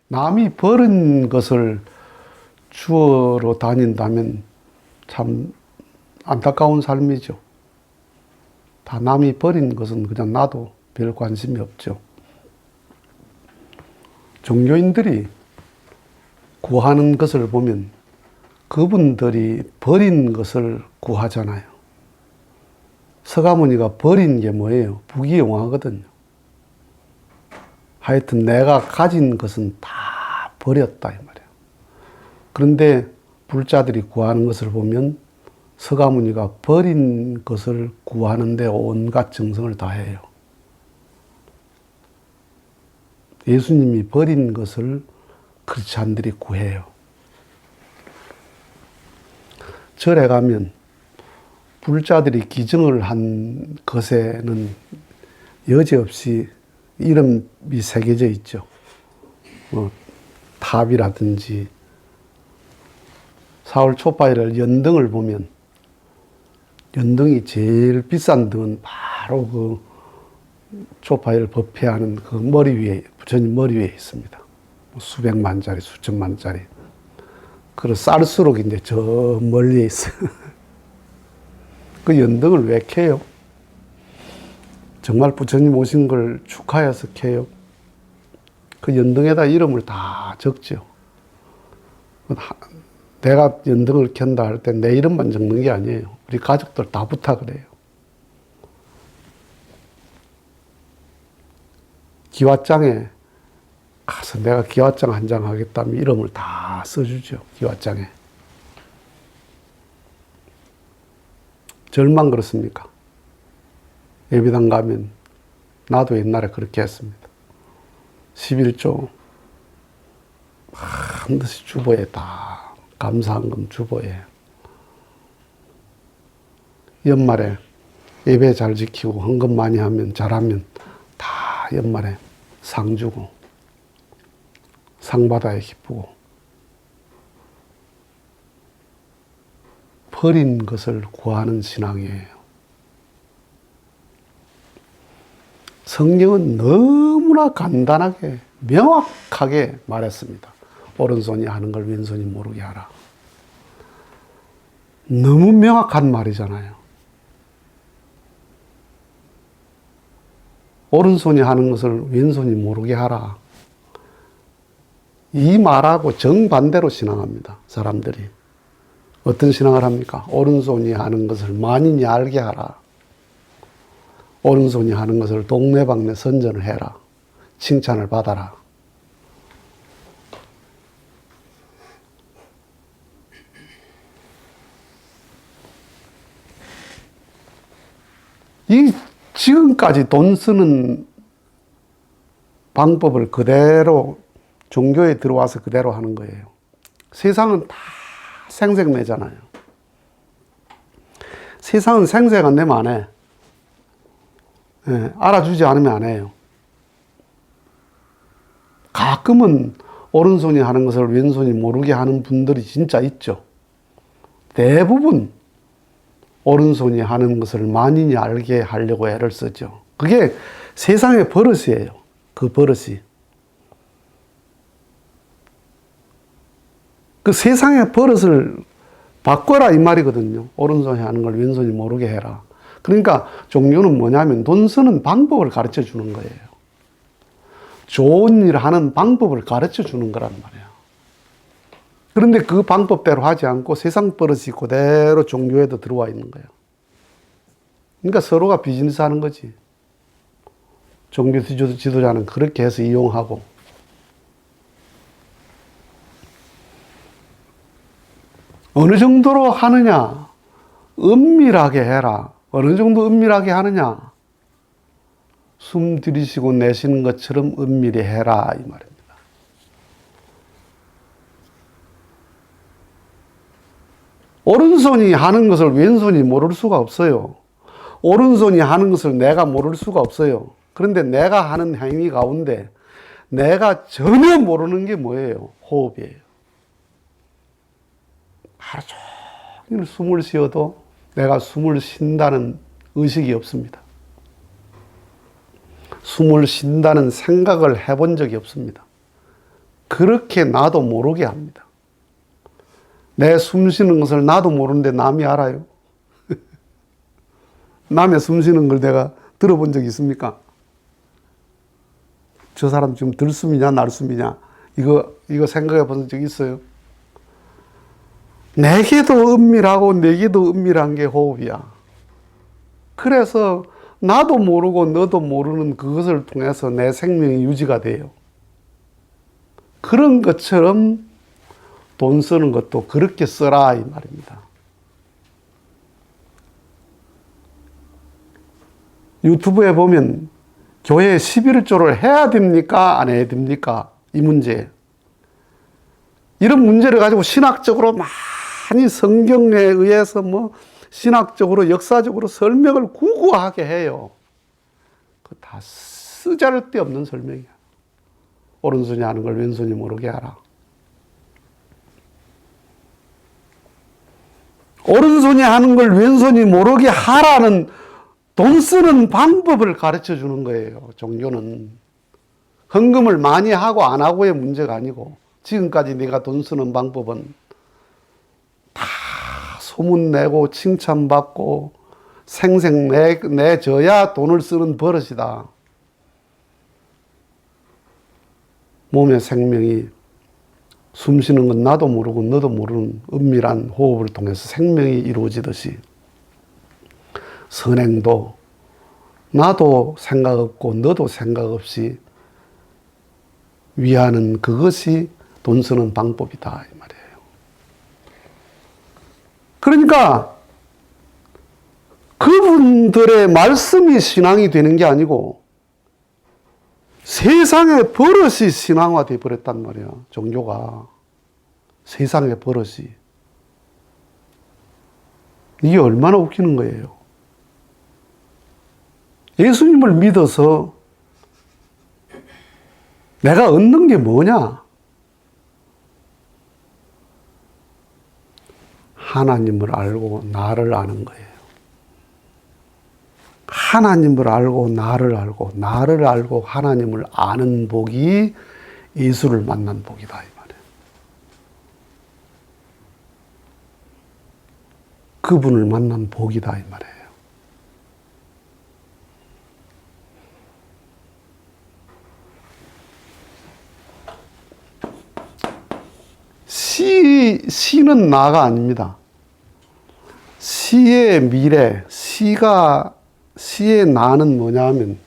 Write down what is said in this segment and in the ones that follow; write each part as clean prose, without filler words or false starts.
남이 버린 것을 주워로 다닌다면 참 안타까운 삶이죠. 다 남이 버린 것은 그냥 나도 별 관심이 없죠. 종교인들이 구하는 것을 보면 그분들이 버린 것을 구하잖아요. 서가모니가 버린 게 뭐예요? 부귀영화거든요. 하여튼 내가 가진 것은 다 버렸다 이 말이에요. 그런데 불자들이 구하는 것을 보면 서가모니가 버린 것을 구하는데 온갖 정성을 다해요. 예수님이 버린 것을 크리스찬들이 구해요. 절에 가면 불자들이 기증을 한 것에는 여지없이 이름이 새겨져 있죠. 탑이라든지 사울 초파이를 연등을 보면 연등이 제일 비싼 등은 바로 그 초파이를 법회하는 그 머리 위에, 부처님 머리 위에 있습니다. 수백만짜리, 수천만짜리. 그리고 쌀수록 이제 저 멀리에 있어요. 그 연등을 왜 캐요? 정말 부처님 오신 걸 축하해서 캐요. 그 연등에다 이름을 다 적죠. 내가 연등을 켠다 할 때 내 이름만 적는 게 아니에요. 우리 가족들 다 부탁을 해요. 기와장에 가서 내가 기와장 한 장 하겠다면 이름을 다 써주죠. 기와장에. 절만 그렇습니까? 예비당 가면 나도 옛날에 그렇게 했습니다. 11조 반드시 주보에 다 감사한금 주보에 연말에 예배 잘 지키고 헌금 많이 하면 잘하면 다 연말에 상 주고 상 받아야 기쁘고 버린 것을 구하는 신앙이에요. 성경은 너무나 간단하게 명확하게 말했습니다. 오른손이 하는 걸 왼손이 모르게 하라. 너무 명확한 말이잖아요. 오른손이 하는 것을 왼손이 모르게 하라. 이 말하고 정반대로 신앙합니다. 사람들이. 어떤 신앙을 합니까? 오른손이 하는 것을 만인이 알게 하라. 오른손이 하는 것을 동네방네 선전을 해라. 칭찬을 받아라. 이 지금까지 돈 쓰는 방법을 그대로 종교에 들어와서 그대로 하는 거예요. 세상은 다 생색내잖아요. 세상은 생색 안 내면 안 해. 예, 알아주지 않으면 안 해요. 가끔은 오른손이 하는 것을 왼손이 모르게 하는 분들이 진짜 있죠. 대부분 오른손이 하는 것을 만인이 알게 하려고 애를 쓰죠. 그게 세상의 버릇이에요. 그 버릇이. 그 세상의 버릇을 바꿔라 이 말이거든요. 오른손이 하는 걸 왼손이 모르게 해라. 그러니까 종교는 뭐냐면 돈 쓰는 방법을 가르쳐 주는 거예요. 좋은 일을 하는 방법을 가르쳐 주는 거란 말이에요. 그런데 그 방법대로 하지 않고 세상 버릇이 그대로 종교에도 들어와 있는 거예요. 그러니까 서로가 비즈니스 하는 거지. 종교 지도자는 그렇게 해서 이용하고. 어느 정도로 하느냐? 은밀하게 해라. 어느 정도 은밀하게 하느냐? 숨 들이쉬고 내쉬는 것처럼 은밀히 해라 이 말입니다. 오른손이 하는 것을 왼손이 모를 수가 없어요. 오른손이 하는 것을 내가 모를 수가 없어요. 그런데 내가 하는 행위 가운데 내가 전혀 모르는 게 뭐예요? 호흡이에요. 하루 종일 숨을 쉬어도 내가 숨을 쉰다는 의식이 없습니다. 숨을 쉰다는 생각을 해본 적이 없습니다. 그렇게 나도 모르게 합니다. 내 숨 쉬는 것을 나도 모르는데 남이 알아요? 남의 숨 쉬는 걸 내가 들어본 적 있습니까? 저 사람 지금 들숨이냐 날숨이냐 이거 생각해 본 적 있어요? 내게도 은밀하고 내게도 은밀한 게 호흡이야. 그래서 나도 모르고 너도 모르는 그것을 통해서 내 생명이 유지가 돼요. 그런 것처럼 돈 쓰는 것도 그렇게 써라 이 말입니다. 유튜브에 보면 교회 11조를 해야 됩니까? 안 해야 됩니까? 이 문제. 이런 문제를 가지고 신학적으로 많이 성경에 의해서 신학적으로 역사적으로 설명을 구구하게 해요. 그 다 쓰잘데없는 설명이야. 오른손이 하는 걸 왼손이 모르게 하라. 오른손이 하는 걸 왼손이 모르게 하라는 돈 쓰는 방법을 가르쳐 주는 거예요. 종교는. 헌금을 많이 하고 안 하고의 문제가 아니고 지금까지 네가 돈 쓰는 방법은 다 소문내고 칭찬받고 생생 내줘야 돈을 쓰는 버릇이다. 몸의 생명이 숨 쉬는 건 나도 모르고 너도 모르는 은밀한 호흡을 통해서 생명이 이루어지듯이 선행도 나도 생각 없고 너도 생각 없이 위하는 그것이 돈 쓰는 방법이다 이 말이에요. 그러니까 그분들의 말씀이 신앙이 되는 게 아니고 세상의 버릇이 신앙화되어 버렸단 말이에요. 종교가. 세상의 버릇이. 이게 얼마나 웃기는 거예요. 예수님을 믿어서 내가 얻는 게 뭐냐? 하나님을 알고 나를 아는 거예요. 하나님을 알고 나를 알고 나를 알고 하나님을 아는 복이 예수를 만난 복이다 이 말이에요. 그분을 만난 복이다 이 말이에요. 시는 나가 아닙니다. 시의 미래, 시의 나는 뭐냐 하면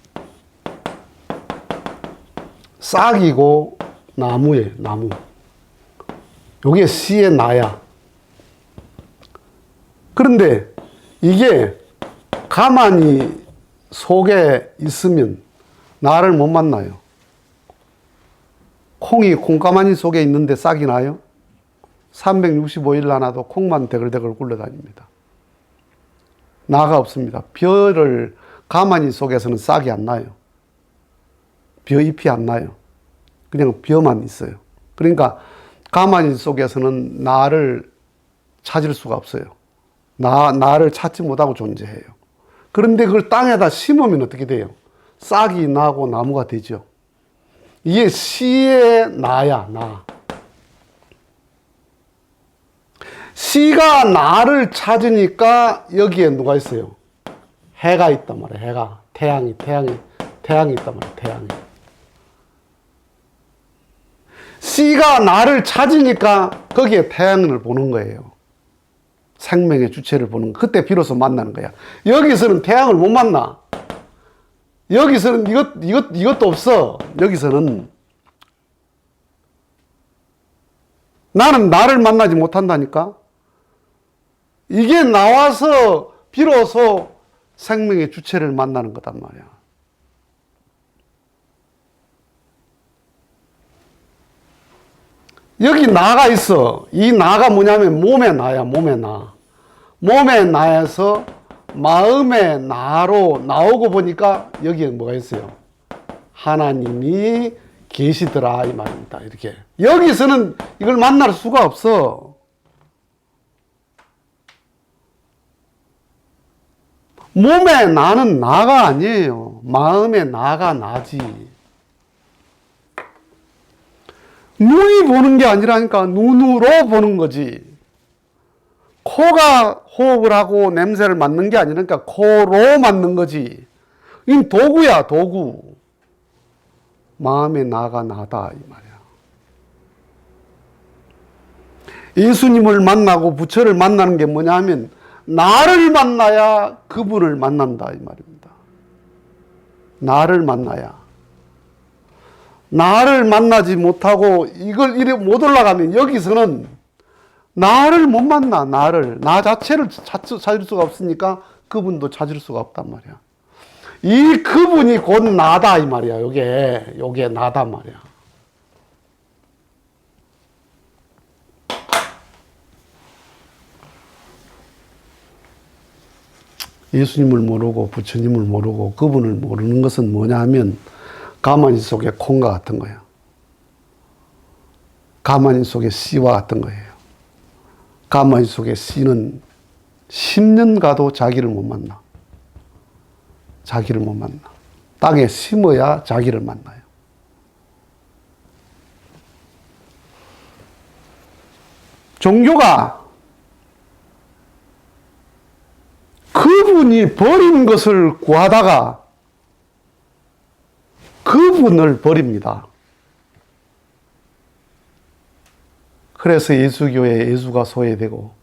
싹이고 나무예요, 나무. 요게 시의 나야. 그런데 이게 가만히 속에 있으면 나를 못 만나요. 콩이 콩가마니 속에 있는데 싹이 나요? 365일 나나도 콩만 대글대글 굴러다닙니다. 나가 없습니다. 벼를 가마니 속에서는 싹이 안 나요. 벼잎이 안 나요. 그냥 벼만 있어요. 그러니까 가마니 속에서는 나를 찾을 수가 없어요. 나를 찾지 못하고 존재해요. 그런데 그걸 땅에다 심으면 어떻게 돼요? 싹이 나고 나무가 되죠. 이게 시의 나야, 나. 시가 나를 찾으니까 여기에 누가 있어요? 해가 있단 말이에요. 해가. 태양이 있단 말이에요. 태양이. 시가 나를 찾으니까 거기에 태양을 보는 거예요. 생명의 주체를 보는 거. 그때 비로소 만나는 거야. 여기서는 태양을 못 만나. 여기서는 이것도 없어. 여기서는 나는 나를 만나지 못한다니까. 이게 나와서 비로소 생명의 주체를 만나는 거단 말이야. 여기 나가 있어. 이 나가 뭐냐면 몸의 나야, 몸의 나. 몸의 나에서 마음의 나로 나오고 보니까 여기에 뭐가 있어요? 하나님이 계시더라 이 말입니다. 이렇게 여기서는 이걸 만날 수가 없어. 몸의 나는 나가 아니에요. 마음의 나가 나지. 눈이 보는 게 아니라니까 눈으로 보는 거지. 코가 호흡을 하고 냄새를 맡는 게 아니라니까 코로 맡는 거지. 이 도구야, 도구. 마음의 나가 나다 이 말이야. 예수님을 만나고 부처를 만나는 게 뭐냐 하면 나를 만나야 그분을 만난다 이 말입니다. 나를 만나야. 나를 만나지 못하고 이걸 이래 못 올라가면 여기서는 나를 못 만나. 나 자체를 찾을 수가 없으니까 그분도 찾을 수가 없단 말이야. 이 그분이 곧 나다 이 말이야. 요게 나다 말이야. 예수님을 모르고 부처님을 모르고 그분을 모르는 것은 뭐냐 하면 가마니 속의 콩과 같은 거예요. 가마니 속의 씨와 같은 거예요. 가마니 속의 씨는 10년 가도 자기를 못 만나. 자기를 못 만나. 땅에 심어야 자기를 만나요. 종교가 그분이 버린 것을 구하다가 그분을 버립니다. 그래서 예수교에 예수가 소외되고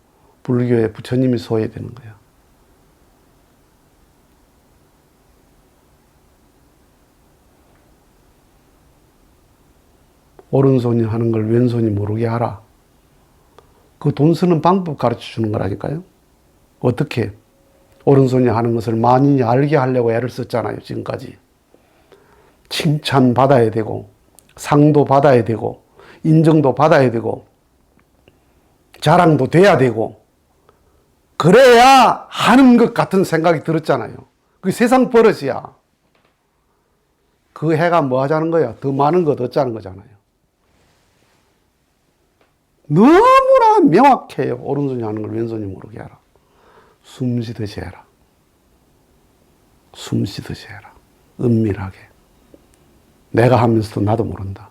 불교에 부처님이 소외되는 거예요. 오른손이 하는 걸 왼손이 모르게 하라. 그 돈 쓰는 방법 가르쳐 주는 거라니까요. 어떻게? 오른손이 하는 것을 만인이 알게 하려고 애를 썼잖아요, 지금까지. 칭찬받아야 되고, 상도 받아야 되고, 인정도 받아야 되고, 자랑도 돼야 되고, 그래야 하는 것 같은 생각이 들었잖아요. 그게 세상 버릇이야. 그 해가 뭐 하자는 거야? 더 많은 것 얻자는 거잖아요. 너무나 명확해요. 오른손이 하는 걸 왼손이 모르게 하라. 숨 쉬듯이 해라. 숨 쉬듯이 해라. 은밀하게. 내가 하면서도 나도 모른다.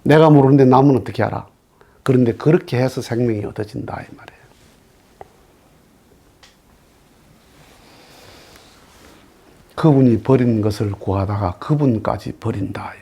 내가 모르는데 남은 어떻게 알아? 그런데 그렇게 해서 생명이 얻어진다 이 말이에요. 그분이 버린 것을 구하다가 그분까지 버린다.